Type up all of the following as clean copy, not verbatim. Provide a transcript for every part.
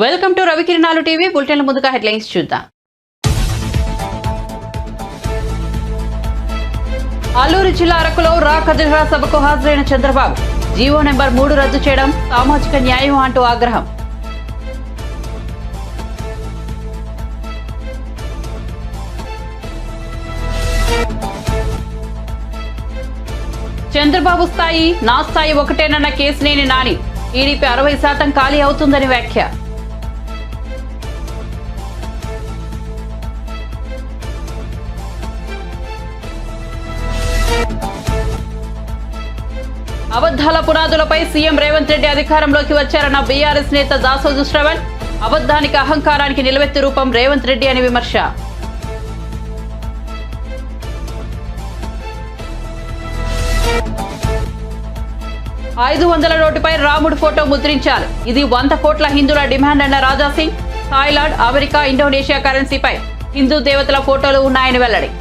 Welcome to రవికిరణాలు TV బులెటిన్ల ముందుగా headlines చూద్దాం. అల్లూరు జిల్లా అరకులో రా కదిరా సభకు హాజరైన చంద్రబాబు జీవో నెంబర్ 3 రద్దు చేయడం సామాజిక న్యాయం అంటూ ఆగ్రహం. చంద్రబాబు స్థాయి నా స్థాయి ఒకటేనన్న కేసినేని నాని టీడీపీ 60% ఖాళీ అవుతుందని వ్యాఖ్య. అబద్దాల పునాదులపై సీఎం రేవంత్ రెడ్డి అధికారంలోకి వచ్చారన్న బీఆర్ఎస్ నేత దాసోజు శ్రవణ్ అబద్దానికి అహంకారానికి నిలవెత్తు రూపం రేవంత్ రెడ్డి అని విమర్శ. $500 నోటుపై రాముడు ఫోటో ముద్రించారు. ఇది 100 కోట్ల హిందువుల డిమాండ్ అన్న రాజాసింగ్. థాయిలాండ్, అమెరికా, ఇండోనేషియా కరెన్సీపై హిందూ దేవతల ఫోటోలు ఉన్నాయని వెల్లడి.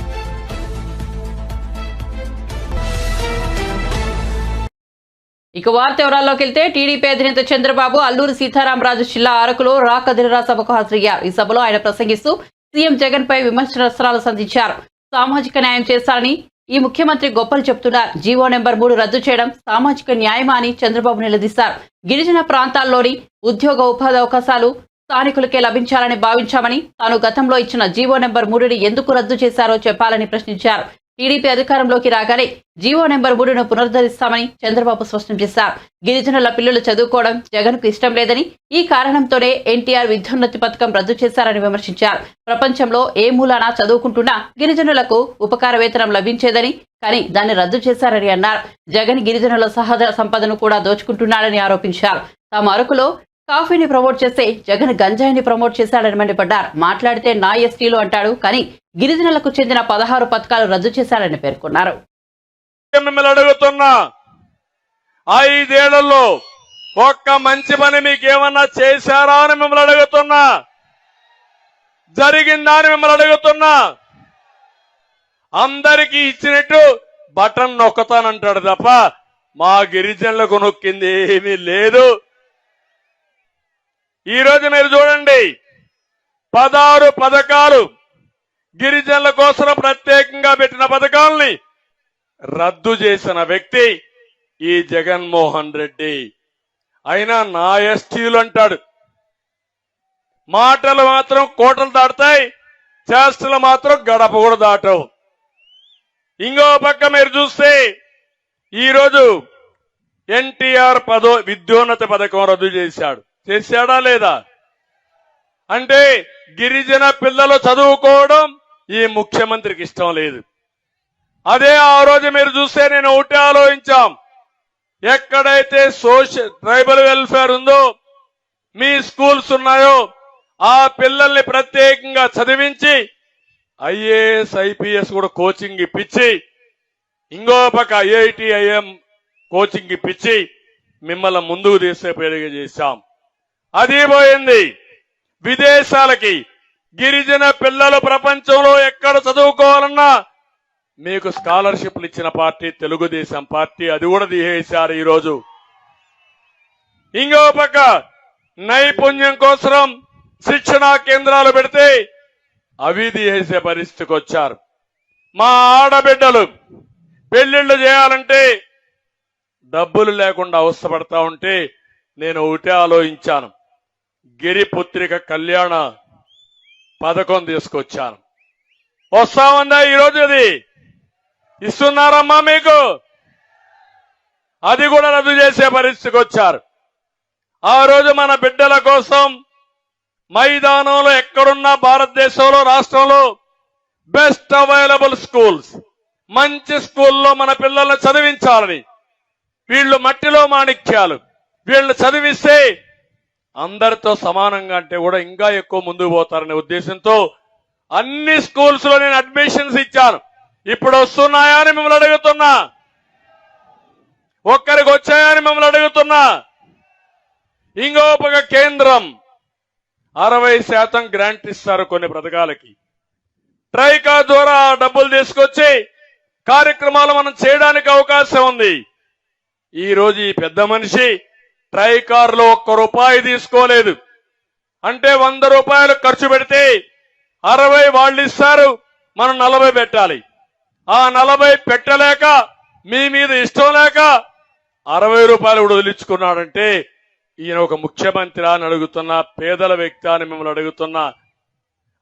ఇక వార్త వివరాల్లోకి వెళ్తే టీడీపీ అధినేత చంద్రబాబు అల్లూరు సీతారామరాజు జిల్లా అరకులో రా కదిరా సభకు హాజరయ్యారు. ఈ సభలో ఆయన ప్రసంగిస్తూ సీఎం జగన్ పై విమర్శనాస్త్రాలు సంధించారు. సామాజిక న్యాయం చేస్తారని ఈ ముఖ్యమంత్రి గొప్పలు చెప్తున్నారు. జీవో నెంబర్ 3 రద్దు చేయడం సామాజిక న్యాయమా అని చంద్రబాబు నిలదీశారు. గిరిజన ప్రాంతాల్లోని ఉద్యోగ ఉపాధి అవకాశాలు స్థానికులకే లభించాలని భావించామని, తాను గతంలో ఇచ్చిన జీవో నెంబర్ 3ని ఎందుకు రద్దు చేశారో చెప్పాలని ప్రశ్నించారు. టీడీపీ అధికారంలోకి రాగానే జీవో నెంబర్ 3ను పునరుద్ధరిస్తామని చంద్రబాబు స్పష్టం చేశారు. గిరిజనుల పిల్లలు చదువుకోవడం జగన్కు ఇష్టం లేదని, ఈ కారణంతోనే ఎన్టీఆర్ విద్యోన్నతి పథకం రద్దు చేశారని విమర్శించారు. ప్రపంచంలో ఏ మూలాన చదువుకుంటున్నా గిరిజనులకు ఉపకార వేతనం లభించేదని, కానీ దాన్ని రద్దు చేశారని అన్నారు. జగన్ గిరిజనుల సహజ సంపదను కూడా దోచుకుంటున్నాడని ఆరోపించారు. తాము అరకులో కాఫీని ప్రమోట్ చేస్తే జగన్ గంజాయిని ప్రమోట్ చేశాడని మండిపడ్డారు. మాట్లాడితే నా ఎస్టీలు అంటాడు, కానీ గిరిజనులకు చెందిన 16 పథకాలు రద్దు చేశారని పేర్కొన్నారు. మిమ్మల్ని అడుగుతున్నా, 5 ఏళ్లలో ఒక్క మంచి పని మీకేమన్నా చేశారా అని మిమ్మల్ని అడుగుతున్నా, జరిగిందా అని మిమ్మల్ని అడుగుతున్నా. అందరికీ ఇచ్చినట్టు బటన్ నొక్కతానంటాడు తప్ప మా గిరిజనులకు నొక్కింది ఏమీ లేదు. ఈరోజు మీరు చూడండి, 16 పథకాలు గిరిజనుల కోసం ప్రత్యేకంగా పెట్టిన పథకాలని రద్దు చేసిన వ్యక్తి ఈ జగన్మోహన్ రెడ్డి. అయినా నా ఎస్టీలు అంటాడు. మాటలు మాత్రం కోటలు దాటుతాయి, చేష్టలు మాత్రం గడప కూడా దాటవు. ఇంకో పక్క మీరు చూస్తే ఈరోజు ఎన్టీఆర్ విద్యోన్నత పథకం రద్దు చేశాడా లేదా అంటే గిరిజన పిల్లలు చదువుకోవడం ఈ ముఖ్యమంత్రికి ఇష్టం లేదు. అదే ఆ రోజు మీరు చూస్తే నేను ఒకటి ఆలోచించాం, ఎక్కడైతే ట్రైబల్ వెల్ఫేర్ ఉందో, మీ స్కూల్స్ ఉన్నాయో, ఆ పిల్లల్ని ప్రత్యేకంగా చదివించి ఐఏఎస్ ఐపీఎస్ కూడా కోచింగ్ ఇప్పించి, ఇంకో పక్క ఐఐటి ఐఎం కోచింగ్ ఇప్పించి మిమ్మల్ని ముందుకు తీసేపేరుగా చేశాం. అది పోయింది. విదేశాలకి గిరిజన పిల్లలు ప్రపంచంలో ఎక్కడ చదువుకోవాలన్నా మీకు స్కాలర్షిప్లు ఇచ్చిన పార్టీ తెలుగుదేశం పార్టీ, అది కూడా తీసేశారు ఈరోజు. ఇంకో పక్క నైపుణ్యం కోసం శిక్షణా కేంద్రాలు పెడితే అవి తీసేసే పరిస్థితికి వచ్చారు. మా ఆడబిడ్డలు పెళ్లిళ్లు చేయాలంటే డబ్బులు లేకుండా అవస్థపడతా ఉంటే నేను ఒకటే ఆలోచించాను, గిరిపుత్రిక కళ్యాణ పథకం తీసుకొచ్చాను. వస్తామందా ఈరోజు? అది ఇస్తున్నారమ్మా మీకు? అది కూడా రద్దు చేసే పరిస్థితికి వచ్చారు. ఆ రోజు మన బిడ్డల కోసం మైదానంలో ఎక్కడున్నా భారతదేశంలో రాష్ట్రంలో బెస్ట్ అవైలబుల్ స్కూల్స్, మంచి స్కూల్లో మన పిల్లల్ని చదివించాలని, వీళ్ళు మట్టిలో మాణిక్యాలు, వీళ్ళని చదివిస్తే అందరితో సమానంగా అంటే కూడా ఇంకా ఎక్కువ ముందుకు పోతారనే ఉద్దేశంతో అన్ని స్కూల్స్ లో నేను అడ్మిషన్స్ ఇచ్చాను. ఇప్పుడు వస్తున్నాయా అని మిమ్మల్ని అడుగుతున్నా, ఒక్కరికి వచ్చాయని మిమ్మల్ని అడుగుతున్నా. ఇంకో పక్క కేంద్రం 60% గ్రాంట్ ఇస్తారు కొన్ని పథకాలకి. ట్రైకా ద్వారా డబ్బులు తీసుకొచ్చి కార్యక్రమాలు మనం చేయడానికి అవకాశం ఉంది. ఈ రోజు ఈ పెద్ద మనిషి ట్రైకార్ లో ఒక్క రూపాయి తీసుకోలేదు. అంటే 100 రూపాయలు ఖర్చు పెడితే 60 వాళ్ళు ఇస్తారు, మనం 40 పెట్టాలి. ఆ 40 పెట్టలేక మీ మీద ఇష్టం లేక 60 రూపాయలు కూడా వదిలించుకున్నాడంటే ఈయన ఒక ముఖ్యమంత్రి అని అడుగుతున్నా, పేదల వ్యక్తి అని మిమ్మల్ని అడుగుతున్నా.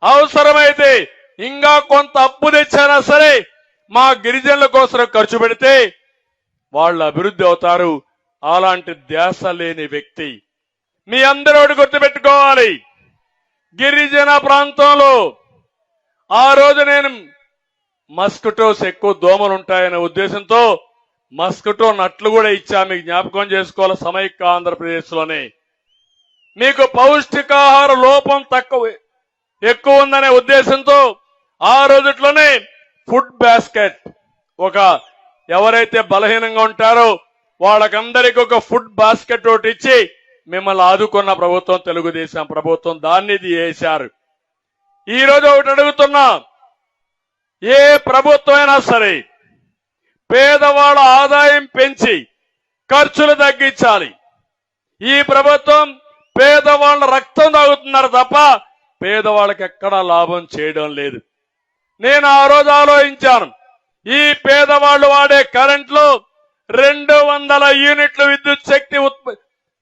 అవసరమైతే ఇంకా కొంత అప్పు తెచ్చినా సరే మా గిరిజనుల కోసం ఖర్చు పెడితే వాళ్ళు అభివృద్ధి అవుతారు. అలాంటి ధ్యాస లేని వ్యక్తి. మీ అందరూ ఒకటి గుర్తుపెట్టుకోవాలి, గిరిజన ప్రాంతంలో ఆ రోజు నేను మస్కిటోస్ ఎక్కువ దోమలు ఉంటాయనే ఉద్దేశంతో మస్కిటో నట్లు కూడా ఇచ్చా. మీకు జ్ఞాపకం చేసుకోవాలి, సమైక్య ఆంధ్రప్రదేశ్ లోనే మీకు పౌష్టికాహార లోపం ఎక్కువ ఉందనే ఉద్దేశంతో ఆ రోజుట్లోనే ఫుడ్ బాస్కెట్, ఒక ఎవరైతే బలహీనంగా ఉంటారో వాళ్ళకందరికీ ఒక ఫుడ్ బాస్కెట్ ఒకటి ఇచ్చి మిమ్మల్ని ఆదుకున్న ప్రభుత్వం తెలుగుదేశం ప్రభుత్వం. దాన్ని చేశారు. ఈ రోజు ఒకటి అడుగుతున్నా, ఏ ప్రభుత్వం అయినా సరే పేదవాళ్ళ ఆదాయం పెంచి ఖర్చులు తగ్గించాలి. ఈ ప్రభుత్వం పేదవాళ్ళ రక్తం తాగుతున్నారు తప్ప పేదవాళ్ళకి ఎక్కడా లాభం చేయడం లేదు. నేను ఆ రోజు ఆలోచించాను, ఈ పేదవాళ్ళు వాడే కరెంట్లో 200 యూనిట్లు విద్యుత్ శక్తి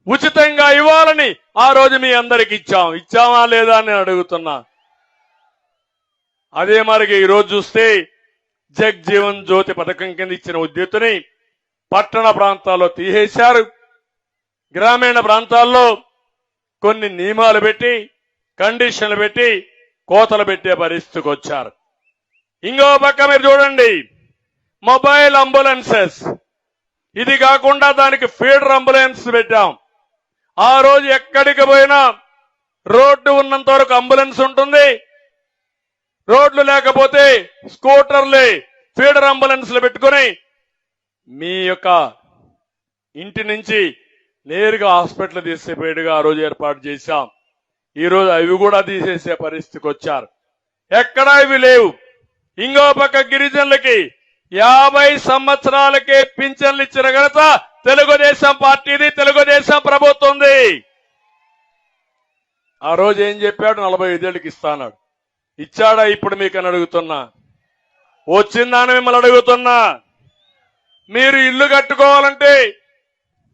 ఉచితంగా ఇవ్వాలని ఆ రోజు మీ అందరికి ఇచ్చామా లేదా అని అడుగుతున్నా. అదే మరిగా ఈ రోజు చూస్తే జగ్జీవన్ జ్యోతి పథకం కింద ఇచ్చిన విద్యుత్తుని పట్టణ ప్రాంతాల్లో తీసేశారు. గ్రామీణ ప్రాంతాల్లో కొన్ని నియమాలు పెట్టి, కండిషన్లు పెట్టి కోతలు పెట్టే పరిస్థితికి వచ్చారు. ఇంకో పక్క మీరు చూడండి, మొబైల్ అంబులెన్సెస్, ఇది కాకుండా దానికి ఫీడర్ అంబులెన్స్ పెట్టాం. ఆ రోజు ఎక్కడికి పోయినా రోడ్డు ఉన్నంత వరకు అంబులెన్స్ ఉంటుంది, రోడ్లు లేకపోతే స్కూటర్లే ఫీడర్ అంబులెన్స్లు పెట్టుకుని మీ యొక్క ఇంటి నుంచి నేరుగా హాస్పిటల్ తీసేపోయేట్టుగా ఆ రోజు ఏర్పాటు చేశాం. ఈ రోజు అవి కూడా తీసేసే పరిస్థితికి వచ్చారు. ఎక్కడా ఇవి లేవు. ఇంకో పక్క గిరిజనులకి 50 సంవత్సరాలకే పింఛన్లు ఇచ్చిన ఘనత తెలుగుదేశం పార్టీది, తెలుగుదేశం ప్రభుత్వంది. ఆ రోజు ఏం చెప్పాడు, 45 ఏళ్ళకి ఇస్తాడు. ఇచ్చాడా ఇప్పుడు మీకు అని అడుగుతున్నా. వచ్చిందని మిమ్మల్ని అడుగుతున్నా. మీరు ఇల్లు కట్టుకోవాలంటే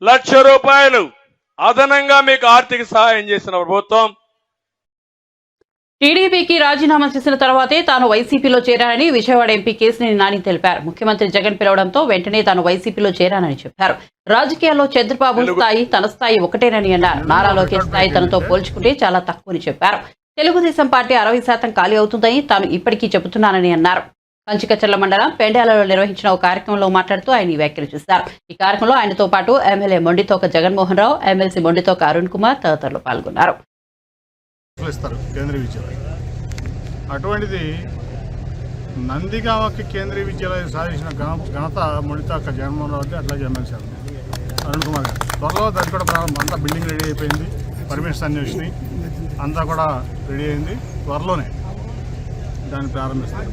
1,00,000 రూపాయలు అదనంగా మీకు ఆర్థిక సహాయం చేసిన ప్రభుత్వం. టీడీపీకి రాజీనామా చేసిన తర్వాతే తాను వైసీపీలో చేరానని విజయవాడ ఎంపీ కేశినేని నాని తెలిపారు. ముఖ్యమంత్రి జగన్ పిలవడంతో వెంటనే తాను వైసీపీలో చేరానని చెప్పారు. రాజకీయాల్లో చంద్రబాబు స్థాయి తన స్థాయి ఒకటేనని అన్నారు. నారా లోకేష్ స్థాయి తనతో పోల్చుకుంటే చాలా తక్కువని చెప్పారు. తెలుగుదేశం పార్టీ 60% ఖాళీ అవుతుందని తాను ఇప్పటికీ చెబుతున్నానని అన్నారు. కంచికచర్ల మండలం పెండ్యాలలో నిర్వహించిన ఒక కార్యక్రమంలో మాట్లాడుతూ ఆయన ఈ వ్యాఖ్యలు చేశారు. ఈ కార్యక్రమంలో ఆయనతో పాటు ఎమ్మెల్యే మొండితోక జగన్మోహన్ రావు, ఎమ్మెల్సీ మొండితోక అరుణ్ కుమార్ తదితరులు పాల్గొన్నారు. కేంద్రీయ విద్యాలయం అటువంటిది నందిగామకి కేంద్రీయ విద్యాలయం సాధించిన ఘనత మొండితోక జగన్మోహన్ రావు, అట్లాగే ఎమ్మెల్సీ అరుణ్ కుమార్ గారు. త్వరలో దానికి కూడా ప్రారంభం, అంతా బిల్డింగ్ రెడీ అయిపోయింది, పర్మిషన్స్ అన్ని వచ్చినాయి, అంతా కూడా రెడీ అయింది. త్వరలోనే దాన్ని ప్రారంభిస్తారు.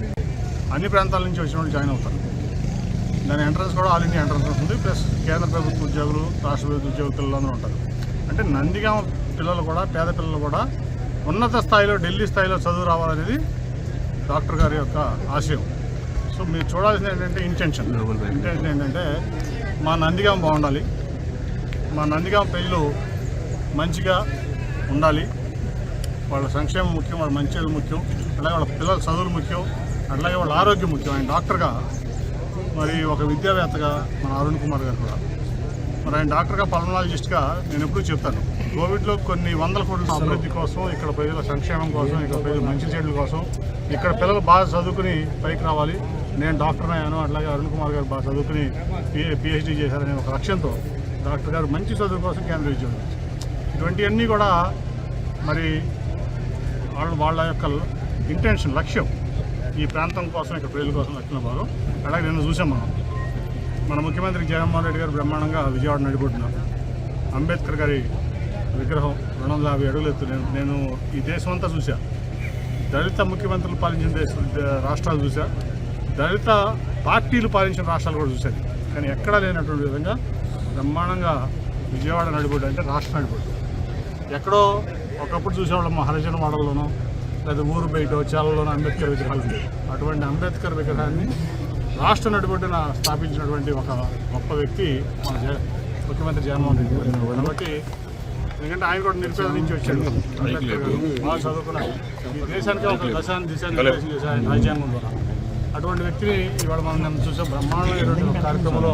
అన్ని ప్రాంతాల నుంచి వచ్చిన వాళ్ళు జాయిన్ అవుతారు. దాని ఎంట్రన్స్ కూడా ఆల్ ఇండియా ఎంట్రన్స్ ఉంటుంది. ప్లస్ కేంద్ర ప్రభుత్వ ఉద్యోగులు, రాష్ట్ర ప్రభుత్వ ఉద్యోగులు పిల్లలందరూ ఉంటారు. అంటే నందిగామ పిల్లలు కూడా, పేద పిల్లలు కూడా ఉన్నత స్థాయిలో, ఢిల్లీ స్థాయిలో చదువు రావాలనేది డాక్టర్ గారి యొక్క ఆశయం. సో మీరు చూడాల్సింది ఏంటంటే ఇంటెన్షన్ ఏంటంటే మా నందిగామ బాగుండాలి, మా నందిగామ ప్రజలు మంచిగా ఉండాలి, వాళ్ళ సంక్షేమం ముఖ్యం, వాళ్ళ మంచిది ముఖ్యం, అలాగే వాళ్ళ పిల్లల చదువులు ముఖ్యం, అట్లాగే వాళ్ళ ఆరోగ్యం ముఖ్యం. ఆయన డాక్టర్గా, మరి ఒక విద్యావేత్తగా మన అరుణ్ కుమార్ గారు కూడా, మరి ఆయన డాక్టర్గా, పల్మనాలజిస్ట్గా నేను ఎప్పుడూ చెప్తాను, కోవిడ్లో కొన్ని 100 కోట్ల అభివృద్ధి కోసం, ఇక్కడ ప్రజల సంక్షేమం కోసం, ఇక్కడ ప్రజల మంచి చెడుల కోసం, ఇక్కడ పిల్లలు బాగా చదువుకుని పైకి రావాలి, నేను డాక్టర్ అయ్యాను, అట్లాగే అరుణ్ కుమార్ గారు బాగా చదువుకుని పిహెచ్డీ చేశారనే ఒక లక్ష్యంతో డాక్టర్ గారు మంచి చదువు కోసం కేంద్రీయ విద్యాలయం. ఇటువంటివన్నీ కూడా మరి వాళ్ళ యొక్క ఇంటెన్షన్, లక్ష్యం ఈ ప్రాంతం కోసం, ఇక్కడ ప్రజల కోసం లక్ష్యం భాగం. అలాగే నిన్న చూసాం మన ముఖ్యమంత్రి జగన్మోహన్ రెడ్డి గారు బ్రహ్మాండంగా విజయవాడ నడిపోతున్నారు. అంబేద్కర్ గారి విగ్రహం 250 అడుగులు ఎత్తు. నేను ఈ దేశం అంతా చూసా, దళిత ముఖ్యమంత్రులు పాలించిన రాష్ట్రాలు చూసా, దళిత పార్టీలు పాలించిన రాష్ట్రాలు కూడా చూశాను. కానీ ఎక్కడా లేనటువంటి విధంగా బ్రహ్మాండంగా విజయవాడ నడిపోవడం అంటే రాష్ట్రం నడిపోవడం. ఎక్కడో ఒకప్పుడు చూసేవాళ్ళం హరిజన వాడల్లోనో లేదా ఊరు బయట చాలలోనో అంబేద్కర్ విగ్రహాలు ఉండేవి. అటువంటి అంబేద్కర్ విగ్రహాన్ని రాష్ట్ర నడిబొడ్డున స్థాపించినటువంటి ఒక గొప్ప వ్యక్తి మన ముఖ్యమంత్రి జగన్మోహన్ రెడ్డి గారు. కాబట్టి ఎందుకంటే ఆయన కూడా నిరుపేద నుంచి వచ్చాడు, అంబేద్కర్ గారు బాగా చదువుకున్నాడు. ఈ దేశానికి ఒక దిశానిర్దేశం చేశారు రాజ్యాంగం ద్వారా. అటువంటి వ్యక్తిని ఇవాళ మనం చూసే బ్రహ్మాండమైనటువంటి కార్యక్రమంలో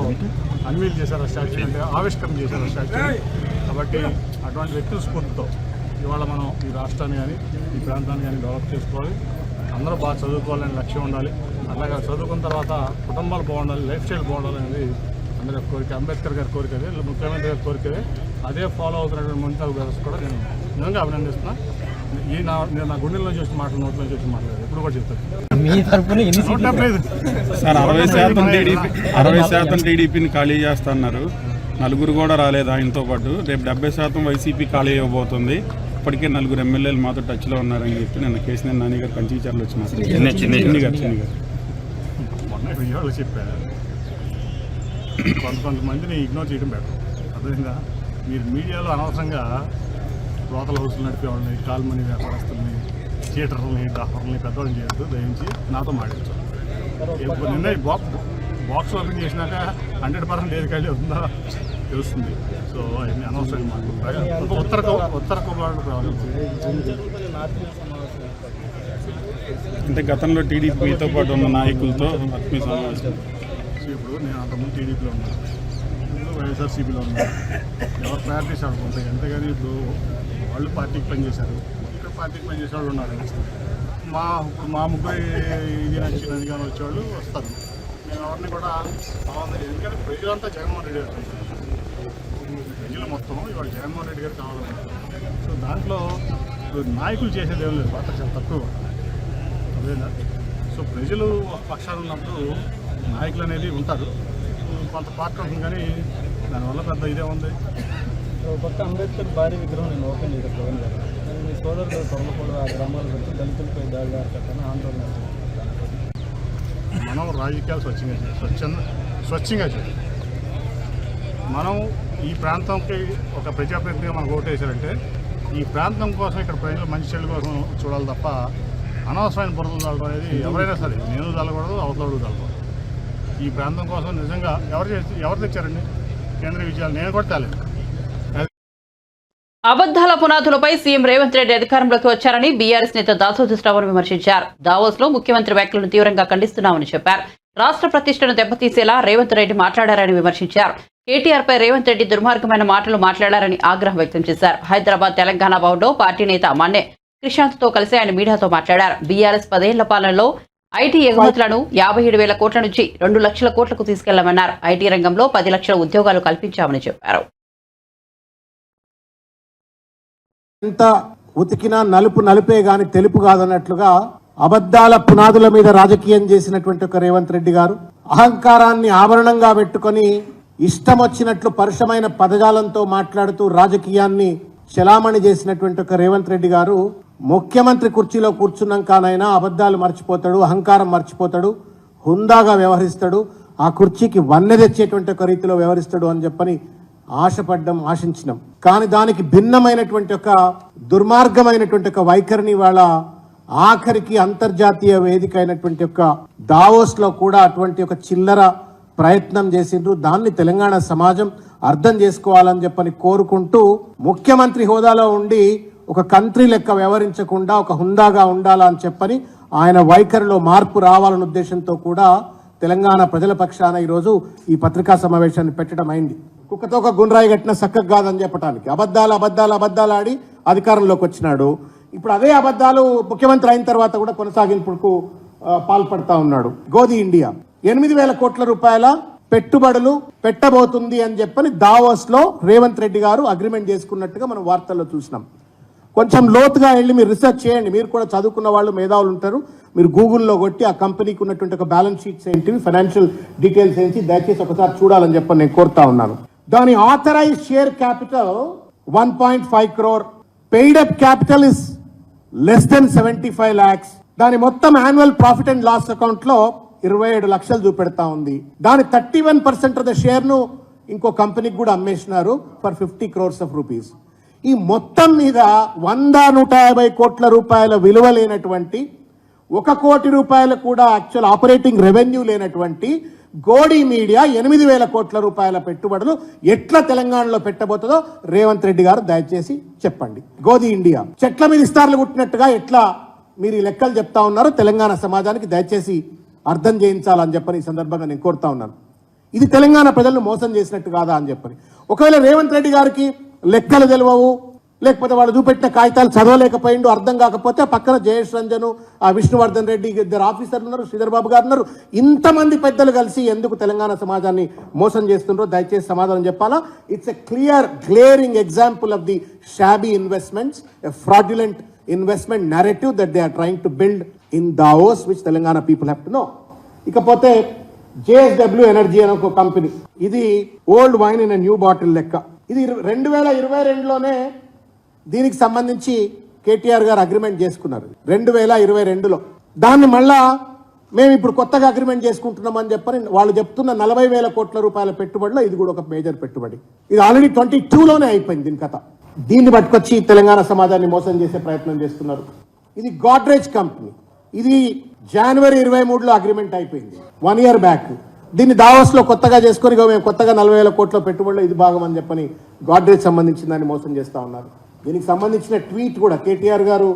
అన్వీల్ చేశారు ఆ స్టాచ్యూ, అంటే ఆవిష్కరణ చేశారు ఆ స్టాచ్యూ. కాబట్టి అటువంటి వ్యక్తుల స్ఫూర్తితో ఇవాళ మనం ఈ రాష్ట్రాన్ని కానీ ఈ ప్రాంతాన్ని కానీ డెవలప్ చేసుకోవాలి. అందరూ బాగా చదువుకోవాలనే లక్ష్యం ఉండాలి. అలాగే చదువుకున్న తర్వాత కుటుంబాలు బాగుండాలి, లైఫ్ స్టైల్ బాగుండాలి అనేది అందరి కోరిక. అంబేద్కర్ గారి కోరిక అదే, ముఖ్యమంత్రి గారి కోరిక అదే. అదే ఫాలో అవుతున్నటువంటి మమతా గారు కూడా నేను నిజంగా అభినందిస్తున్నా. నేను నా గుండెల్లో చూసి మాటలు నోట్లో చూసి మాట్లాడలేదు, ఎప్పుడు కూడా చెప్తాను. మీ తరఫున సార్ 60% టీడీపీని ఖాళీ చేస్తున్నారు. నలుగురు కూడా రాలేదు ఆయనతో పాటు. రేపు 70% వైసీపీ ఖాళీ ఇవ్వబోతుంది. ఇప్పటికే 4 ఎమ్మెల్యేలు మాతో టచ్లో ఉన్నారని చెప్పి నిన్న కేసీఆర్ నాని గారు కంచిచర్లు వచ్చిన చిన్ని గారు మొన్న విజయవాడలో చెప్పారు, కొంతమందిని ఇగ్నోర్ చేయడం బెటర్. అదేవిధంగా మీరు మీడియాలో అనవసరంగా రోతల హౌస్లు నడిపే వాళ్ళని, కాల్మనీ వ్యాపారస్తుల్ని, థియేటర్లని, డాక్టర్లని పెద్దవాళ్ళని చేయొద్దు. దయించి నాతో మాట్లాడచ్చు. నిన్న బాక్స్ ఓపెన్ చేసినాక 100% ఏది ఖాళీ అవుతుందో తెలుస్తుంది. సో అవన్నీ అనవసరంగా మాట్లాడుతారు. ఉత్తర కుమారుడు రావాలి. అంటే గతంలో టీడీపీతో పాటు ఉన్న నాయకులతో ఆత్మీయ సమావేశం. ఇప్పుడు నేను అంతకుముందు టీడీపీలో ఉన్నాను, వైఎస్ఆర్సీపీలో ఉన్నాను. ఎవరు ప్రయారిటీస్ ఆడుకుంటాయి. అంతేగాని ఇప్పుడు వాళ్ళు పార్టీకి పనిచేశారు, ఇక్కడ పార్టీకి పనిచేసే వాళ్ళు ఉన్నారు. మా ముగ్గురు ఇది నచ్చినది కానీ వచ్చేవాళ్ళు వస్తారు. మేము ఎవరిని కూడా బాగుంది. ఎందుకంటే ప్రజలంతా జగన్మోహన్ రెడ్డి గారు, ప్రజలు మొత్తం ఇవాళ జగన్మోహన్ రెడ్డి గారు కావాలన్నారు. సో దాంట్లో నాయకులు చేసేది ఏం లేదు, పాత్ర చాలా తక్కువ. అదేనా? సో ప్రజలు పక్షాలు ఉన్నప్పుడు నాయకులు అనేది ఉంటారు, కొంత పార్టీ ఉంటుంది. కానీ దానివల్ల పెద్ద ఇదే ఉంది. కొత్త అంబేద్కర్ భారీ విగ్రహం నేను ఓపెన్ చేశాను. మీ సోదరులు తొమ్మకూడ ఆ గ్రామాలు వచ్చి దళితులపై దాడి జరగని ఆందోళన. మనం రాజకీయాలు స్వచ్ఛంగా చేయాలి. మనం ఈ ప్రాంతంకి ఒక ప్రజాప్రతినిధిగా మనకు ఓటేశారంటే ఈ ప్రాంతం కోసం, ఇక్కడ ప్రజలు మంచి చెడు కోసం చూడాలి తప్ప అనవసరమైన బురదలు చల్లడం అనేది ఎవరైనా సరే, నేను చల్లకూడదు, అవతలడు చల్లకూడదు. ఈ ప్రాంతం కోసం నిజంగా ఎవరు తెచ్చారండి కేంద్రీయ విజయాలు? నేను కూడా తేలేదు. అబద్దాల పునాదులపై సీఎం రేవంత్ రెడ్డి అధికారంలోకి వచ్చారని బీఆర్ఎస్ నేత దాసోజు శ్రవణ్ విమర్శించారు. దావోస్ లో ముఖ్యమంత్రి వ్యాఖ్యలను తీవ్రంగా ఖండిస్తున్నామని చెప్పారు. రాష్ట్ర ప్రతిష్టను దెబ్బతీసేలా రేవంత్ రెడ్డి మాట్లాడారని విమర్శించారు. కేటీఆర్ పై రేవంత్ రెడ్డి దుర్మార్గమైన మాటలు మాట్లాడారని ఆగ్రహం వ్యక్తం చేశారు. హైదరాబాద్ తెలంగాణ భవన్లో పార్టీ నేత మన్నె క్రిషాంత్ తో కలిసి ఆయన మీడియాతో మాట్లాడారు. బీఆర్ఎస్ 10 ఏళ్ల పాలనలో ఐటీ ఎగుమతులను 57,000 కోట్ల నుంచి 2 లక్షల కోట్లకు తీసుకెళ్లామన్నారు. ఐటీ రంగంలో 10 లక్షల ఉద్యోగాలు కల్పించామని చెప్పారు. ఎంత ఉతికినా నలుపే గాని తెలుపు కాదన్నట్లుగా అబద్ధాల పునాదుల మీద రాజకీయం చేసినటువంటి ఒక రేవంత్ రెడ్డి గారు, అహంకారాన్ని ఆభరణంగా పెట్టుకొని ఇష్టం వచ్చినట్లు పరుషమైన పదజాలంతో మాట్లాడుతూ రాజకీయాన్ని చలామణి చేసినటువంటి ఒక రేవంత్ రెడ్డి గారు ముఖ్యమంత్రి కుర్చీలో కూర్చున్నాకనైనా అబద్ధాలు మర్చిపోతాడు, అహంకారం మర్చిపోతాడు, హుందాగా వ్యవహరిస్తాడు, ఆ కుర్చీకి వన్నె తెచ్చేటువంటి ఒక రీతిలో వ్యవహరిస్తాడు అని చెప్పని ఆశించినాం. కానీ దానికి భిన్నమైనటువంటి ఒక దుర్మార్గమైనటువంటి ఒక వైఖరిని వాళ్ళ ఆఖరికి అంతర్జాతీయ వేదిక అయినటువంటి ఒక దావోస్ లో కూడా అటువంటి ఒక చిల్లర ప్రయత్నం చేసిండ్రు. దాన్ని తెలంగాణ సమాజం అర్థం చేసుకోవాలని చెప్పని కోరుకుంటూ, ముఖ్యమంత్రి హోదాలో ఉండి ఒక కంట్రీ లెక్క వ్యవహరించకుండా ఒక హుందాగా ఉండాలని చెప్పని ఆయన వైఖరిలో మార్పు రావాలనే ఉద్దేశంతో కూడా తెలంగాణ ప్రజల పక్షాన ఈరోజు ఈ పత్రికా సమావేశాన్ని పెట్టడం అయింది. కుక్కతో ఒక గుండ్రాయి కట్టిన చక్కగా కాదని చెప్పడానికి అబద్ధాలు ఆడి అధికారంలోకి వచ్చినాడు. ఇప్పుడు అదే అబద్ధాలు ముఖ్యమంత్రి అయిన తర్వాత కూడా కొనసాగింపుకు పాల్పడతా ఉన్నాడు. గోధి ఇండియా 8,000 కోట్ల రూపాయల పెట్టుబడులు పెట్టబోతుంది అని చెప్పని దావోస్ లో రేవంత్ రెడ్డి గారు అగ్రిమెంట్ చేసుకున్నట్టుగా మనం వార్తల్లో చూసినాం. కొంచెం లోతుగా వెళ్ళి మీరు రీసెర్చ్ చేయండి. మీరు కూడా చదువుకున్న వాళ్ళు, మేధావులు ఉంటారు. మీరు గూగుల్లో కొట్టి ఆ కంపెనీకి ఉన్నటువంటి ఒక బ్యాలెన్స్ షీట్స్ ఏంటివి, ఫైనాన్షియల్ డీటెయిల్స్ ఏంటి దయచేసి ఒకసారి చూడాలని చెప్పని నేను కోరుతా ఉన్నాను. దాని authorize share capital 1.5 crore, paid up capital is less than 75 lakhs. దాని మొత్తం annual profit and loss account లో 27 లక్షలు చూపెడతా ఉంది. దాని 31% ఆఫ్ ద షేర్ ను ఇంకో కంపెనీకి కూడా అమ్మేసినారు ఫర్ 50 crores of rupees. ఈ మొత్తం మీద 100-150 కోట్ల రూపాయల విలువ లేనటువంటి 1 కోటి రూపాయలు కూడా యాక్చువల్ ఆపరేటింగ్ రెవెన్యూ లేనటువంటి గోడి మీడియా 8,000 కోట్ల రూపాయల పెట్టుబడులు ఎట్లా తెలంగాణలో పెట్టబోతుందో రేవంత్ రెడ్డి గారు దయచేసి చెప్పండి. గోది ఇండియా చెట్ల మీద ఇస్తార్లు కుట్టినట్టుగా ఎట్లా మీరు ఈ లెక్కలు చెప్తా ఉన్నారో తెలంగాణ సమాజానికి దయచేసి అర్థం చేయించాలని చెప్పని ఈ సందర్భంగా నేను కోరుతా ఉన్నాను. ఇది తెలంగాణ ప్రజలను మోసం చేసినట్టు కాదా అని చెప్పని. ఒకవేళ రేవంత్ రెడ్డి గారికి లెక్కలు తెలియవు, లేకపోతే వాళ్ళు చూపెట్టిన కాగితాలు చదవలేకపోయిండు, అర్థం కాకపోతే పక్కన జయేష్ రంజన్, ఆ విష్ణువర్ధన్ రెడ్డి, ఇద్దరు ఆఫీసర్లు ఉన్నారు, శ్రీధర్ బాబు గారు ఉన్నారు, ఇంతమంది పెద్దలు కలిసి ఎందుకు తెలంగాణ సమాజాన్ని మోసం చేస్తున్నారో దయచేసి సమాధానం చెప్పాలా. It's a clear glaring example of the shabby investments, a fraudulent investment narrative that they are trying to build in Davos, which Telangana people have to know. ఇకపోతే JSW ఎనర్జీ అనే ఒక కంపెనీ, ఇది old wine in new bottle లెక్క. ఇది 2022లోనే దీనికి సంబంధించి కేటీఆర్ గారు agreement చేసుకున్నారు 2022లో. దాన్ని మళ్ళా మేము ఇప్పుడు కొత్తగా అగ్రిమెంట్ చేసుకుంటున్నామని చెప్పని వాళ్ళు చెప్తున్న 40,000 కోట్ల రూపాయల పెట్టుబడిలో ఇది కూడా ఒక మేజర్ పెట్టుబడి. ఇది ఆల్రెడీ 22లోనే అయిపోయింది దీని కథ. దీన్ని పట్టుకొచ్చి తెలంగాణ సమాజాన్ని మోసం చేసే ప్రయత్నం చేస్తున్నారు. ఇది గాడ్రేజ్ కంపెనీ, ఇది జనవరి 23లో అగ్రిమెంట్ అయిపోయింది, 1 year బ్యాక్. దీన్ని దావోస్లో కొత్తగా చేసుకొని మేము కొత్తగా 40,000 కోట్ల పెట్టుబడిలో ఇది భాగం అని చెప్పని గాడ్రేజ్ సంబంధించిన దాన్ని మోసం చేస్తూ ఉన్నారు. దీనికి సంబంధించిన ట్వీట్ కూడా కేటీఆర్ గారు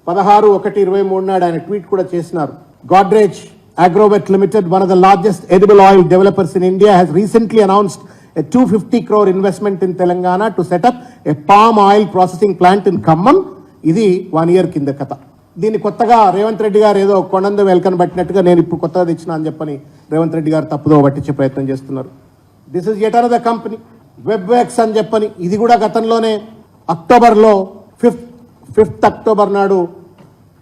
16/1/23 నాడు ఆయన ట్వీట్ కూడా చేసినారు. Godrej Agrovet Limited, one of the largest edible oil developers in India, has recently announced a 250 crore investment in Telangana to set up a palm oil processing plant in Khammam. ఇది 1 year కింద కథ. దీన్ని కొత్తగా రేవంత్ రెడ్డి గారు ఏదో కొండంద వెల్కన్ పట్టినట్టుగా నేను ఇప్పుడు కొత్తగా తెచ్చిన అని చెప్పని రేవంత్ రెడ్డి గారు తప్పుదో పట్టించే ప్రయత్నం చేస్తున్నారు. This is yet another company, Webex అని చెప్పని. ఇది కూడా గతంలోనే అక్టోబర్లో 5th అక్టోబర్ నాడు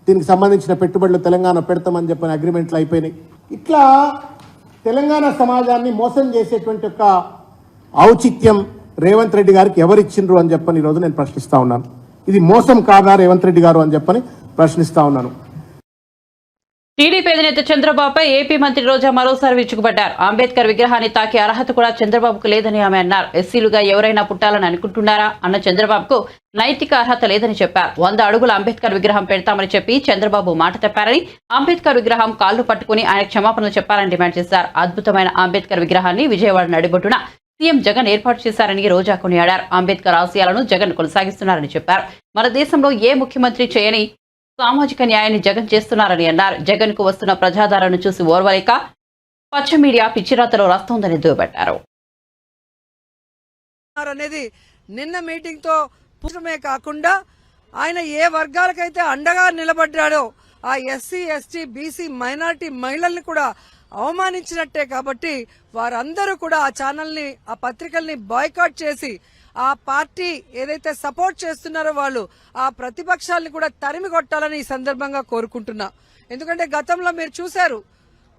దీనికి సంబంధించిన పెట్టుబడులు తెలంగాణ పెడతామని చెప్పని అగ్రిమెంట్లు అయిపోయినాయి. ఇట్లా తెలంగాణ సమాజాన్ని మోసం చేసేటువంటి ఒక ఔచిత్యం రేవంత్ రెడ్డి గారికి ఎవరిచ్చిండ్రు అని చెప్పని ఈరోజు నేను ప్రశ్నిస్తా ఉన్నాను. ఇది మోసం కాదా రేవంత్ రెడ్డి గారు అని చెప్పని ప్రశ్నిస్తా ఉన్నాను. టీడీపీ అధినేత చంద్రబాబుపై ఏపీ మంత్రి రోజా మరోసారి విరుచుకుపడ్డారు. అంబేద్కర్ విగ్రహాన్ని తాకే అర్హత కూడా చంద్రబాబుకు లేదని ఆమె అన్నారు. ఎస్సీలుగా ఎవరైనా పుట్టాలని అనుకుంటున్నారా అన్న చంద్రబాబుకు నైతిక అర్హత లేదని చెప్పారు. 100 అడుగుల అంబేద్కర్ విగ్రహం పెడతామని చెప్పి చంద్రబాబు మాట తప్పారని, అంబేద్కర్ విగ్రహం కాళ్లు పట్టుకుని ఆయన క్షమాపణలు చెప్పాలని డిమాండ్ చేశారు. అద్భుతమైన అంబేద్కర్ విగ్రహాన్ని విజయవాడ నడిబొడ్డున సీఎం జగన్ ఏర్పాటు చేశారని రోజా కొనియాడారు. అంబేద్కర్ ఆశయాలను జగన్ కొనసాగిస్తున్నారని చెప్పారు. మన దేశంలో ఏ ముఖ్యమంత్రి చేయని సామాజిక న్యాయాన్ని జగన్ చేస్తున్నారని అన్నారు. జగన్ కు వస్తున్న ప్రజాదరణను చూసి ఓర్వలేక పచ్చ మీడియా పిచ్చిరాతలో రాస్తోందని దుయ్యబట్టారు. అనేది నిన్న మీటింగ్ తో పూర్వమే కాకుండా ఆయన ఏ వర్గాలకైతే అండగా నిలబడ్డాడో ఆ ఎస్సీ, ఎస్టీ, బీసీ, మైనారిటీ మహిళల్ని కూడా అవమానించినట్టే. కాబట్టి వారందరూ కూడా ఆ ఛానల్ని, ఆ పత్రికల్ని బాయ్కాట్ చేసి ఆ పార్టీ ఏదైతే సపోర్ట్ చేస్తున్నారో వాళ్ళు ఆ ప్రతిపక్షాలని కూడా తరిమి కొట్టాలని ఈ సందర్భంగా కోరుకుంటున్నా. ఎందుకంటే గతంలో మీరు చూశారు,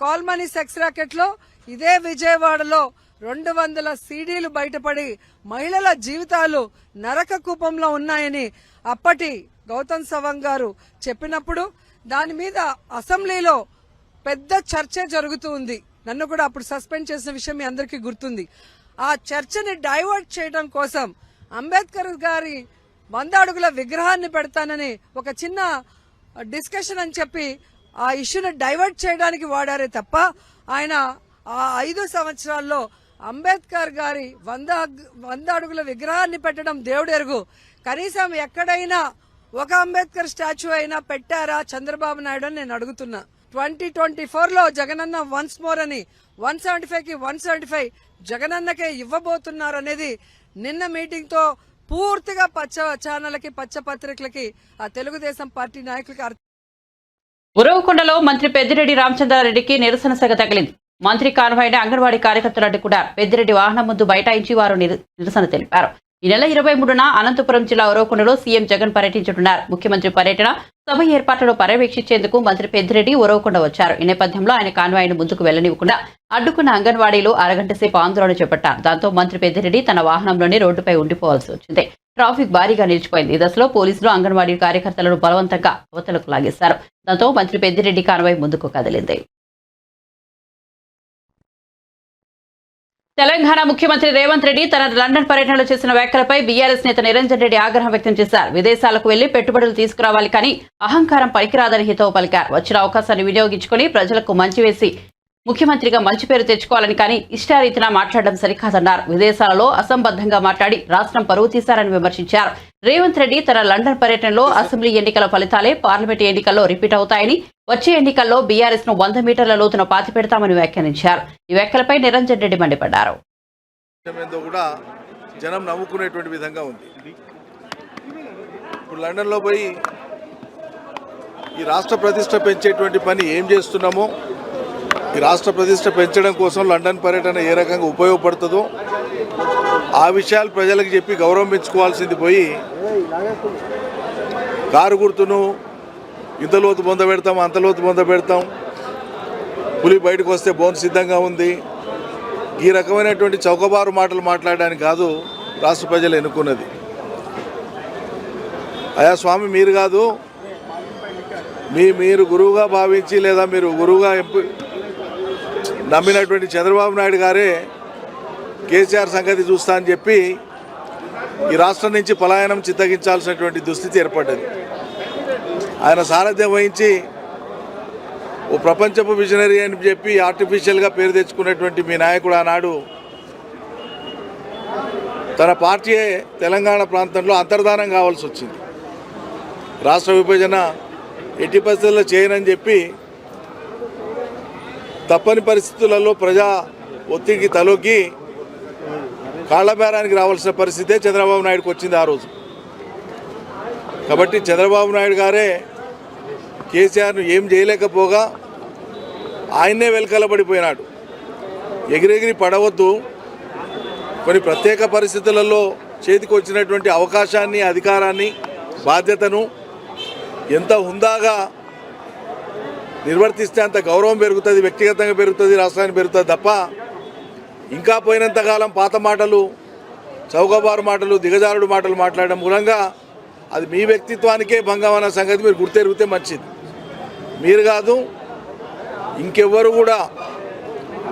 కాల్ మనీ సెక్స్ రాకెట్ లో ఇదే విజయవాడలో 200 సీడీలు బయటపడి మహిళల జీవితాలు నరక కూపంలో ఉన్నాయని అప్పటి గౌతమ్ సవాంగ్ గారు చెప్పినప్పుడు దాని మీద అసెంబ్లీలో పెద్ద చర్చ జరుగుతూ ఉంది. నన్ను కూడా అప్పుడు సస్పెండ్ చేసిన విషయం మీ అందరికీ గుర్తుంది. ఆ చర్చని డైవర్ట్ చేయడం కోసం అంబేద్కర్ గారి 100 అడుగుల విగ్రహాన్ని పెడతానని ఒక చిన్న డిస్కషన్ అని చెప్పి ఆ ఇష్యూని డైవర్ట్ చేయడానికి వాడారే తప్ప ఆయన ఆ 5 సంవత్సరాల్లో అంబేద్కర్ గారి 100 అడుగుల విగ్రహాన్ని పెట్టడం దేవుడు ఎరుగు. కనీసం ఎక్కడైనా ఒక అంబేద్కర్ స్టాచ్యూ అయినా పెట్టారా చంద్రబాబు నాయుడు అని నేను అడుగుతున్నా. 2024లో జగనన్న వన్స్ మోర్ అని 175కి 175 జగనన్నకే ఇవ్వబోతున్నారనేది నిన్న మీటింగ్ తో పూర్తిగా పచ్చ ఛానళ్ళకి, పచ్చ పత్రికలకి, ఆ తెలుగుదేశం పార్టీ నాయకులకి ఉరవకొండలో మంత్రి పెద్దిరెడ్డి రామచంద్రారెడ్డికి నిరసన సెగ తగిలింది. మంత్రి కాన్వాయ్ని అంగన్వాడీ కార్యకర్తలు అడ్డుకున్నారు. పెద్దిరెడ్డి వాహనం ముందు బైఠాయించి వారు నిరసన తెలిపారు. ఈ నెల 23న అనంతపురం జిల్లా ఉరవకొండలో సీఎం జగన్ పర్యటించనున్నారు. ముఖ్యమంత్రి పర్యటన సభ ఏర్పాట్లను పర్యవేక్షించేందుకు మంత్రి పెద్దిరెడ్డి ఉరవకొండ వచ్చారు. ఈ నేపథ్యంలో ఆయన కాన్వాయ్ను ముందుకు వెళ్లనివ్వకుండా అడ్డుకున్న అంగన్వాడీలు అరగంట సేపు ఆందోళన చేపట్టారు. దాంతో మంత్రి పెద్దిరెడ్డి తన వాహనంలోనే రోడ్డుపై ఉండిపోవాల్సి వచ్చింది. ట్రాఫిక్ భారీగా నిలిచిపోయింది. ఈ దశలో పోలీసులు అంగన్వాడీ కార్యకర్తలను బలవంతంగా అవతలకు లాగేశారు. దాంతో మంత్రి పెద్దిరెడ్డి కాన్వాయ్ ముందుకు కదిలింది. తెలంగాణ ముఖ్యమంత్రి రేవంత్ రెడ్డి తన లండన్ పర్యటనలో చేసిన వ్యాఖ్యలపై బీఆర్ఎస్ నేత నిరంజన్ రెడ్డి ఆగ్రహం వ్యక్తం చేశారు. విదేశాలకు వెళ్లి పెట్టుబడులు తీసుకురావాలి కానీ అహంకారం పనికిరాదని హితవు పలికారు. వచ్చిన అవకాశాన్ని వినియోగించుకుని ప్రజలకు మంచివేసి ముఖ్యమంత్రిగా మంచి పేరు తెచ్చుకోవాలని కానీ ఇష్టారీతిన మాట్లాడడం సరికాదన్నారు. విదేశాలలో అసంబద్ధంగా మాట్లాడి రాష్ట్రం పరువు తీశారని విమర్శించారు. రేవంత్ రెడ్డి తన లండన్ పర్యటనలో అసెంబ్లీ ఎన్నికల ఫలితాలే పార్లమెంటు ఎన్నికల్లో రిపీట్ అవుతాయని, వచ్చే ఎన్నికల్లో బీఆర్ఎస్ ను 100 మీటర్ల లోతున పాతిపెడతామని వ్యాఖ్యానించారు. ఈ వ్యాఖ్యలపై నిరంజన్ రెడ్డి మండిపడ్డారు. జనం నవ్వుకునేటువంటి విధంగా ఉంది. ఇప్పుడు లండన్లో పోయి ఈ రాష్ట్ర ప్రతిష్ట పెంచేటువంటి పని ఏం చేస్తున్నామో, ఈ రాష్ట్ర ప్రతిష్ట పెంచడం కోసం లండన్ పర్యటన ఏ రకంగా ఉపయోగపడుతుందో ఆ విషయాలు ప్రజలకు చెప్పి గౌరవం పెంచుకోవాల్సింది పోయి కారు గుర్తును ఇంత లోతు బొంద పెడతాం, అంత లోతు బొంద పెడతాం, పులి బయటకు వస్తే బోన్ సిద్ధంగా ఉంది, ఈ రకమైనటువంటి చౌకబారు మాటలు మాట్లాడడానికి కాదు రాష్ట్ర ప్రజలు ఎన్నుకున్నది. అయా స్వామి, మీరు కాదు, మీరు గురువుగా భావించి లేదా మీరు గురువుగా నమ్మినటువంటి చంద్రబాబు నాయుడు గారే కేసీఆర్ సంగతి చూస్తా అని చెప్పి ఈ రాష్ట్రం నుంచి పలాయనం చిత్తగించాల్సినటువంటి దుస్థితి ఏర్పడ్డది. ఆయన సారథ్యం వహించి ఓ ప్రపంచపు విజనరీ అని చెప్పి ఆర్టిఫిషియల్గా పేరు తెచ్చుకున్నటువంటి మీ నాయకుడు ఆనాడు తన పార్టీయే తెలంగాణ ప్రాంతంలో అంతర్ధానం కావాల్సి వచ్చింది. రాష్ట్ర విభజన ఎట్టి పరిస్థితుల్లో చేయనని చెప్పి తప్పని పరిస్థితులలో ప్రజా ఒత్తిడికి తలొగ్గి కాళ్లబేరానికి రావాల్సిన పరిస్థితే చంద్రబాబు నాయుడుకి వచ్చింది ఆ రోజు. కాబట్టి చంద్రబాబు నాయుడు గారే కేసీఆర్ను ఏం చేయలేకపోగా ఆయన్నే వెలకలబడిపోయినాడు. ఎగిరెగిరి పడవద్దు, కొన్ని ప్రత్యేక పరిస్థితులలో చేతికి వచ్చినటువంటి అవకాశాన్ని, అధికారాన్ని, బాధ్యతను ఎంత హుందాగా నిర్వర్తిస్తే అంత గౌరవం పెరుగుతుంది, వ్యక్తిగతంగా పెరుగుతుంది, రాష్ట్రానికి పెరుగుతుంది తప్ప ఇంకా పోయినంతకాలం పాత మాటలు, చౌకబారు మాటలు, దిగజారుడు మాటలు మాట్లాడడం మూలంగా అది మీ వ్యక్తిత్వానికే భంగం అన్న సంగతి మీరు గుర్తెరిగితే మంచిది. మీరు కాదు, ఇంకెవ్వరు కూడా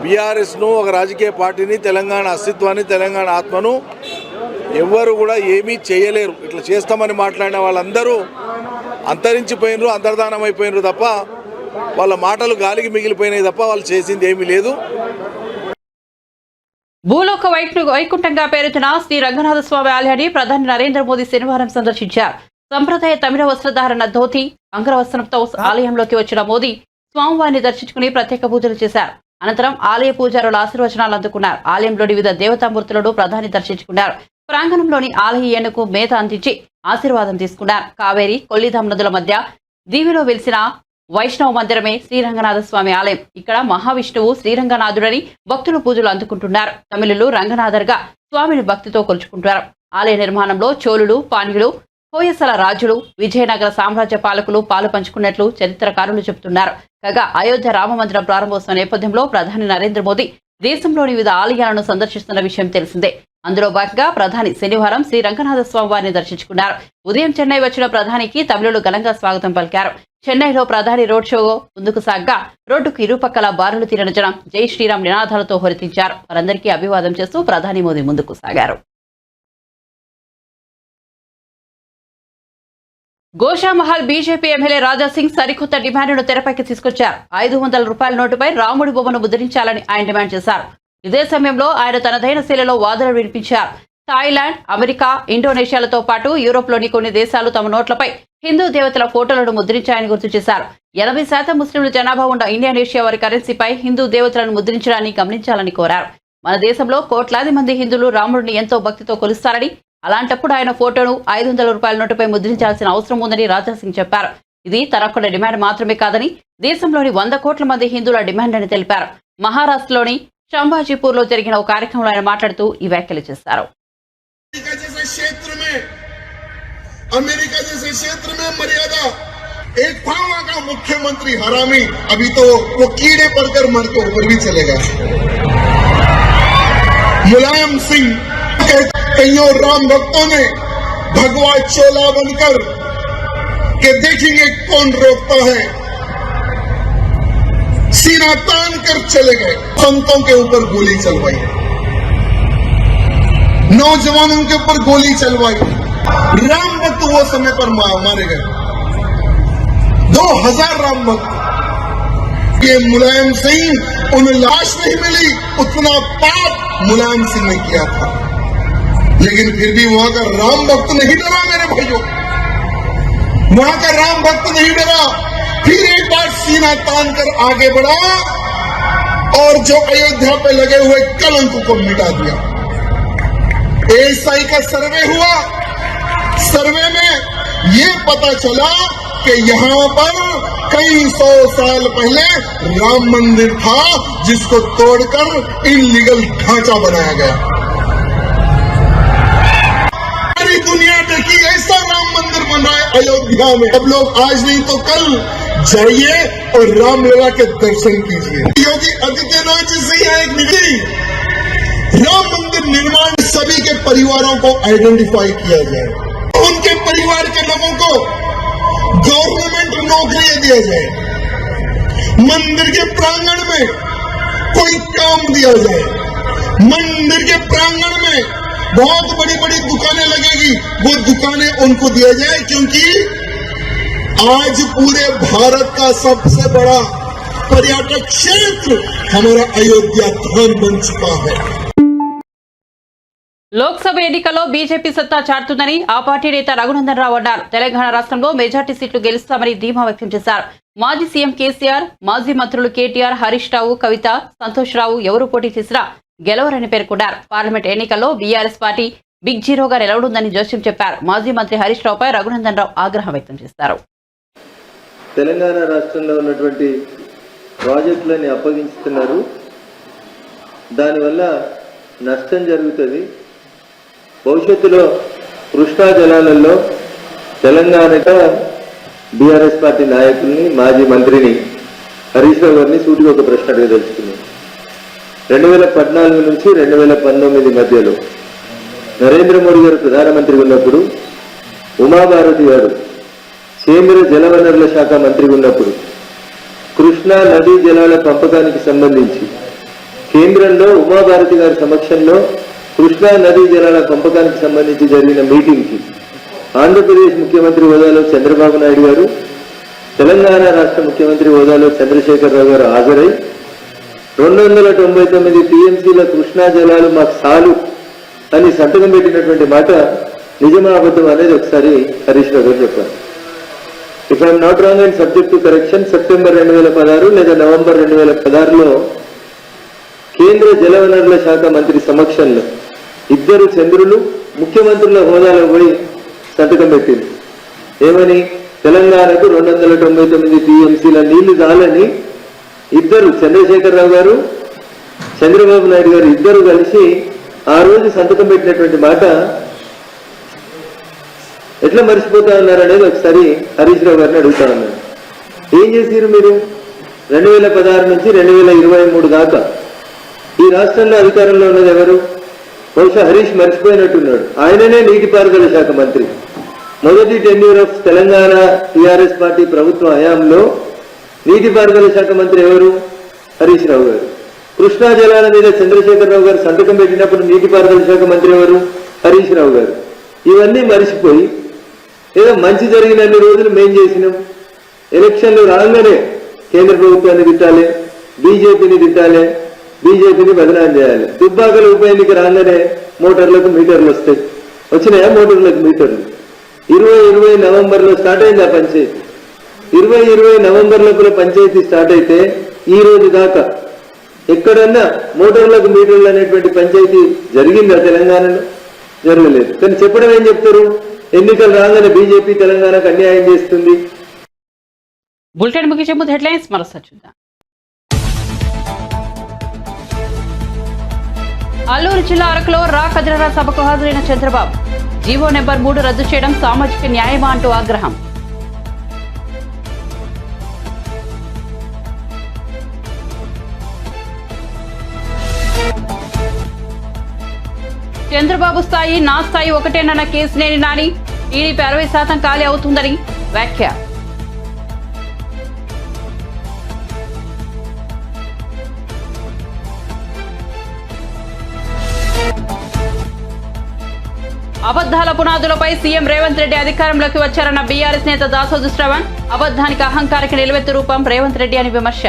బీఆర్ఎస్ను, ఒక రాజకీయ పార్టీని, తెలంగాణ అస్తిత్వాన్ని, తెలంగాణ ఆత్మను ఎవ్వరు కూడా ఏమీ చేయలేరు. ఇట్లా చేస్తామని మాట్లాడిన వాళ్ళందరూ అంతరించిపోయినరు, అంతర్ధానం అయిపోయినరు తప్ప వాళ్ళ మాటలు గాలికి మిగిలిపోయినాయి తప్ప వాళ్ళు చేసింది ఏమీ లేదు. భూలోక వైకుంఠంగా పేరుతున్న శ్రీ రంగనాథ స్వామి ఆలయాన్ని ప్రధాని నరేంద్ర మోదీ శనివారం సందర్శించారు. సంప్రదాయ తమిళ వస్త్రధారణ ధోతి, అంగరవస్త్రంతో ఆలయంలోకి వచ్చిన మోదీ స్వామివారిని దర్శించుకుని ప్రత్యేక పూజలు చేశారు. అనంతరం ఆలయ పూజారుల ఆశీర్వచనాలు అందుకున్నారు. ఆలయంలోని వివిధ దేవతామూర్తులను ప్రధాని దర్శించుకున్నారు. ప్రాంగణంలోని ఆలయ ఏనుగు మేత అందించి ఆశీర్వాదం తీసుకున్నారు. కావేరి, కొల్లిధాం నదుల మధ్య దీవిలో వెలిసిన వైష్ణవ మందిరమే శ్రీరంగనాథ స్వామి ఆలయం. ఇక్కడ మహావిష్ణువు శ్రీరంగనాథుడని భక్తులు పూజలు అందుకుంటున్నారు. తమిళులు రంగనాథర్గా స్వామిని భక్తితో కొలుచుకుంటారు. ఆలయ నిర్మాణంలో చోళులు, పాండ్యులు, హోయసల రాజులు, విజయనగర సామ్రాజ్య పాలకులు పాలు పంచుకున్నట్లు చరిత్రకారులు చెబుతున్నారు. కాగా అయోధ్య రామమందిరం ప్రారంభోత్సవ నేపథ్యంలో ప్రధాని నరేంద్ర మోదీ దేశంలోని వివిధ ఆలయాలను సందర్శిస్తున్న విషయం తెలిసిందే. అందులో భాగంగా ప్రధాని శనివారం శ్రీ రంగనాథ స్వామి వారిని దర్శించుకున్నారు. ఉదయం చెన్నై వచ్చిన ప్రధానికి తమిళులు ఘనంగా స్వాగతం పలికారు. చెన్నైలో ప్రధాని రోడ్ షో ముందుకు సాగ్గా రోడ్డుకు ఇరుపక్కల బారులు తీరిన జనం జై శ్రీరామ్ నినాదాలతో హోరెత్తించారు. వారందరికీ అభివాదం చేస్తూ ప్రధాని మోదీ ముందుకు సాగారు. గోషామహల్ బీజేపీ ఎమ్మెల్యే రాజాసింగ్ సరికొత్త డిమాండ్ను తెరపైకి తీసుకొచ్చారు. 500 రూపాయల నోటుపై రాముడి బొమ్మను ముద్రించాలని ఆయన డిమాండ్ చేశారు. ఇదే సమయంలో ఆయన తనదైన శైలిలో వాదనలు వినిపించారు. థాయిలాండ్, అమెరికా, ఇండోనేషియాలతో పాటు యూరోప్లోని కొన్ని దేశాలు తమ నోట్లపై హిందూ దేవతల ఫోటోలను ముద్రించాయని గుర్తు చేశారు. 80% ముస్లింల జనాభా ఉన్న ఇండోనేషియా వారి కరెన్సీపై హిందూ దేవతలను ముద్రించడాన్ని గమనించాలని కోరారు. మన దేశంలో కోట్లాది మంది హిందువులు రాముడిని ఎంతో భక్తితో కొలుస్తారని, అలాంటప్పుడు ఆయన ఫోటోను 500 రూపాయల నోటుపై ముద్రించాల్సిన అవసరం ఉందని రాజాసింగ్ చెప్పారు. ఇది తనొక్కడి డిమాండ్ మాత్రమే కాదని దేశంలోని 100 కోట్ల మంది హిందువుల డిమాండ్ అని తెలిపారు. మహారాష్ట్రలోని సంభాజీపూర్లో జరిగిన ఒక కార్యక్రమంలో ఆయన మాట్లాడుతూ ఈ వ్యాఖ్యలు చేశారు. अमेरिका जैसे क्षेत्र में मर्यादा एक था वहां का मुख्यमंत्री हरामी, अभी तो वो कीड़े पड़कर मर के ऊपर भी चलेगा। मुलायम सिंह कईयों राम भक्तों ने भगवा चोला बनकर के देखेंगे कौन रोकता है, सीना तान कर चले गए, संतों के ऊपर गोली चलवाई। नौजवानों के ऊपर गोली चलवाई, राम भक्त वो समय पर मारे गए, 2000 राम भक्त। ये मुलायम सिंह, उन्हें लाश नहीं मिली, उतना पाप मुलायम सिंह ने किया था, लेकिन फिर भी वहां का राम भक्त नहीं डरा मेरे भाइयों, वहां का राम भक्त नहीं डरा, फिर एक बार सीना तान कर आगे बढ़ा और जो अयोध्या पे लगे हुए कलंक को मिटा दिया। एएसआई का सर्वे हुआ, सर्वे में ये पता चला कि यहां पर कई 100 साल पहले राम मंदिर था, जिसको तोड़कर इनलीगल ढांचा बनाया गया। सारी दुनिया देखी ऐसा राम मंदिर बना है अयोध्या में। अब लोग आज नहीं तो कल जाइए और रामलला के दर्शन कीजिए। योगी आदित्यनाथ जी से यहाँ एक निधि, राम मंदिर निर्माण सभी के परिवारों को आइडेंटिफाई किया जाए, उनके परिवार के लोगों को गवर्नमेंट नौकरियां दिया जाए, मंदिर के प्रांगण में कोई काम दिया जाए, मंदिर के प्रांगण में बहुत बड़ी बड़ी दुकानें लगेगी, वो दुकानें उनको दिया जाए, क्योंकि आज पूरे भारत का सबसे बड़ा पर्यटक क्षेत्र हमारा अयोध्या धाम बन चुका है। లోక్సభ ఎన్నికల్లో బీజేపీ సత్తా చాటుతుందని ఆ పార్టీ నేత రఘునందన్ రావు అన్నారు. తెలంగాణ రాష్ట్రంలో మెజార్టీ సీట్లు గెలుస్తామని ధీమా వ్యక్తం చేశారు. మాజీ సీఎం కేసీఆర్, మాజీ మంత్రులు కేటీఆర్, హరీష్ రావు, కవిత, సంతోష్ రావు ఎవరు పోటీ చేసినా గెలవరని పేర్కొన్నారు. పార్లమెంట్ ఎన్నికల్లో బీఆర్ఎస్ పార్టీ బిగ్ జీరోగా నిలవనుందని జోస్యం చెప్పారు. మాజీ మంత్రి హరీష్ రావుపై రఘునందన్ రావు ఆగ్రహం వ్యక్తం చేశారు. తెలంగాణ రాష్ట్రంలో ఉన్నటువంటి ప్రాజెక్టులని అప్పగించుతున్నారు, దానివల్ల నష్టం జరుగుతుంది. భవిష్యత్తులో కృష్ణా జలాలలో తెలంగాణగా బీఆర్ఎస్ పార్టీ నాయకుల్ని, మాజీ మంత్రిని హరీష్ రావు గారిని సూటిగా ఒక ప్రశ్న అడగదలుచుకున్నాను. 2014 నుంచి 2019 మధ్యలో నరేంద్ర మోడీ గారు ప్రధానమంత్రిగా ఉన్నప్పుడు, ఉమాభారతి గారు కేంద్ర జలవనరుల శాఖ మంత్రిగా ఉన్నప్పుడు కృష్ణా నదీ జలాల పంపకానికి సంబంధించి కేంద్రంలో ఉమాభారతి గారి సమక్షంలో కృష్ణా నదీ జలాల పంపకానికి సంబంధించి జరిగిన మీటింగ్కి ఆంధ్రప్రదేశ్ ముఖ్యమంత్రి హోదాలో చంద్రబాబు నాయుడు గారు, తెలంగాణ రాష్ట్ర ముఖ్యమంత్రి హోదాలో చంద్రశేఖరరావు గారు హాజరై 299 టీఎంసీల కృష్ణా జలాలు మాకు చాలు అని సంతకం పెట్టినటువంటి మాట నిజమా అబద్ధం అనేది ఒకసారి హరీష్ రావు గారు చెప్పారు. If I'm not wrong and subject to correction, September 2016 లేదా నవంబర్ 2016లో కేంద్ర జలవనరుల శాఖ మంత్రి సమక్షంలో ఇద్దరు చంద్రులు ముఖ్యమంత్రుల హోదాలో పోయి సంతకం పెట్టింది. ఏమని? తెలంగాణకు 299 టీఎంసీల నీళ్లు చాలని ఇద్దరు, చంద్రశేఖరరావు గారు, చంద్రబాబు నాయుడు గారు ఇద్దరు కలిసి ఆ రోజు సంతకం పెట్టినటువంటి మాట ఎట్లా మర్చిపోతా ఉన్నారనేది ఒకసారి హరీష్ రావు గారిని అడుగుతా ఉన్నారు. ఏం చేసిరు మీరు? 2016 నుంచి 2023 దాకా ఈ రాష్ట్రంలో అధికారంలో ఉన్నది ఎవరు? బహుశా హరీష్ మర్చిపోయినట్టున్నాడు. ఆయననే నీటిపారుదల శాఖ మంత్రి. మొదటి tenure of Telangana TRS party ప్రభుత్వ హయాంలో నీటిపారుదల శాఖ మంత్రి ఎవరు? హరీష్ రావు గారు. కృష్ణా జలాల మీద చంద్రశేఖరరావు గారు సంతకం పెట్టినప్పుడు నీటిపారుదల శాఖ మంత్రి ఎవరు? హరీష్ రావు గారు. ఇవన్నీ మరిచిపోయి ఏదో మంచి జరిగినన్ని రోజులు మేం చేసినాం, ఎలక్షన్లు రాగానే కేంద్ర ప్రభుత్వాన్ని తిట్టాలి, బీజేపీని తిట్టాలి, బీజేపీని బదనాం చేయాలి. దుబ్బాకల ఉప ఎన్నిక రాగానే మోటార్లకు మీటర్లు వస్తాయి. వచ్చినాయా మోటార్లకు మీటర్లు? 2020 నవంబర్లో స్టార్ట్ అయింది ఆ పంచాయతీ. 2020 నవంబర్ లోపల పంచాయతీ స్టార్ట్ అయితే ఈ రోజు దాకా ఎక్కడన్నా మోటార్లకు మీటర్లు అనేటువంటి పంచాయతీ జరిగిందా తెలంగాణలో? జరగలేదు. కానీ చెప్పడం ఏం చెప్తారు? ఎన్నికలు రాగానే బీజేపీ తెలంగాణకు అన్యాయం చేస్తుంది. బులెటిన్ ముగించే ముందు హెడ్లైన్స్ మరోసారి చూద్దాం. అల్లూరు జిల్లా అరకులో రా కదిరరా సభకు హాజరైన చంద్రబాబు. జీవో నెంబర్ 3 రద్దు చేయడం సామాజిక న్యాయమా అంటూ ఆగ్రహం. చంద్రబాబు స్థాయి నా స్థాయి ఒకటేనన్న కేసినేని నాని. టీడీపీ 60% ఖాళీ అవుతుందని వ్యాఖ్య. అబద్ధాల పునాదులపై సీఎం రేవంత్ రెడ్డి అధికారంలోకి వచ్చారన్న బీఆర్ఎస్ నేత దాసోజు శ్రవణ్. అబద్ధానికి అహంకారానికి నిలువెత్తు రూపం రేవంత్ రెడ్డి అని విమర్శ.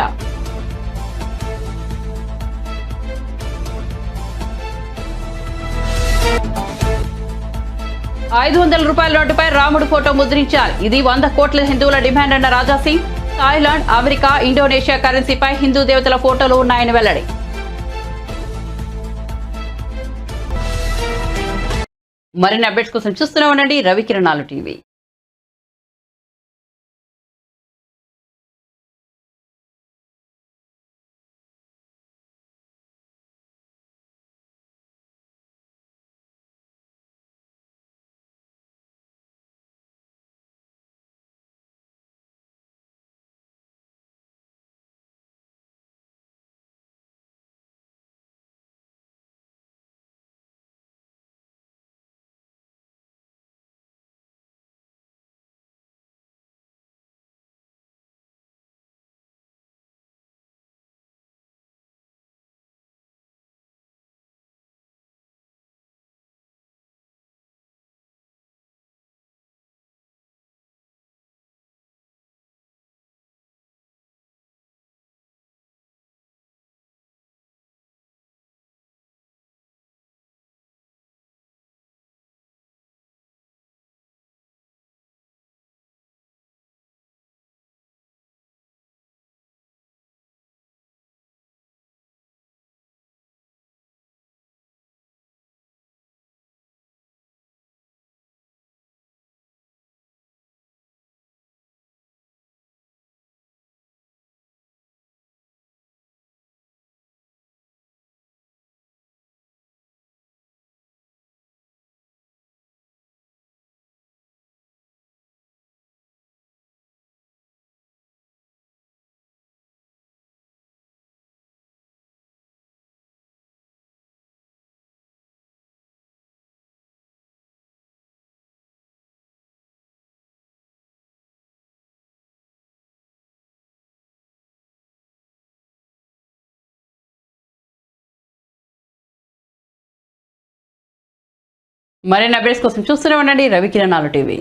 ₹500 నోటుపై రాముడు ఫోటో ముద్రించారు. ఇది 100 కోట్ల హిందువుల డిమాండ్ అన్న రాజాసింగ్. థాయిలాండ్, అమెరికా, ఇండోనేషియా కరెన్సీపై హిందూ దేవతల ఫోటోలు ఉన్నాయని వెల్లడి. మరిన్ని అప్డేట్స్ కోసం చూస్తూనే ఉండండి రవికిరణాలు టీవీ. మరిన్ని అప్డేట్స్ కోసం చూస్తూనే ఉండండి రవికిరణాలు టీవీ.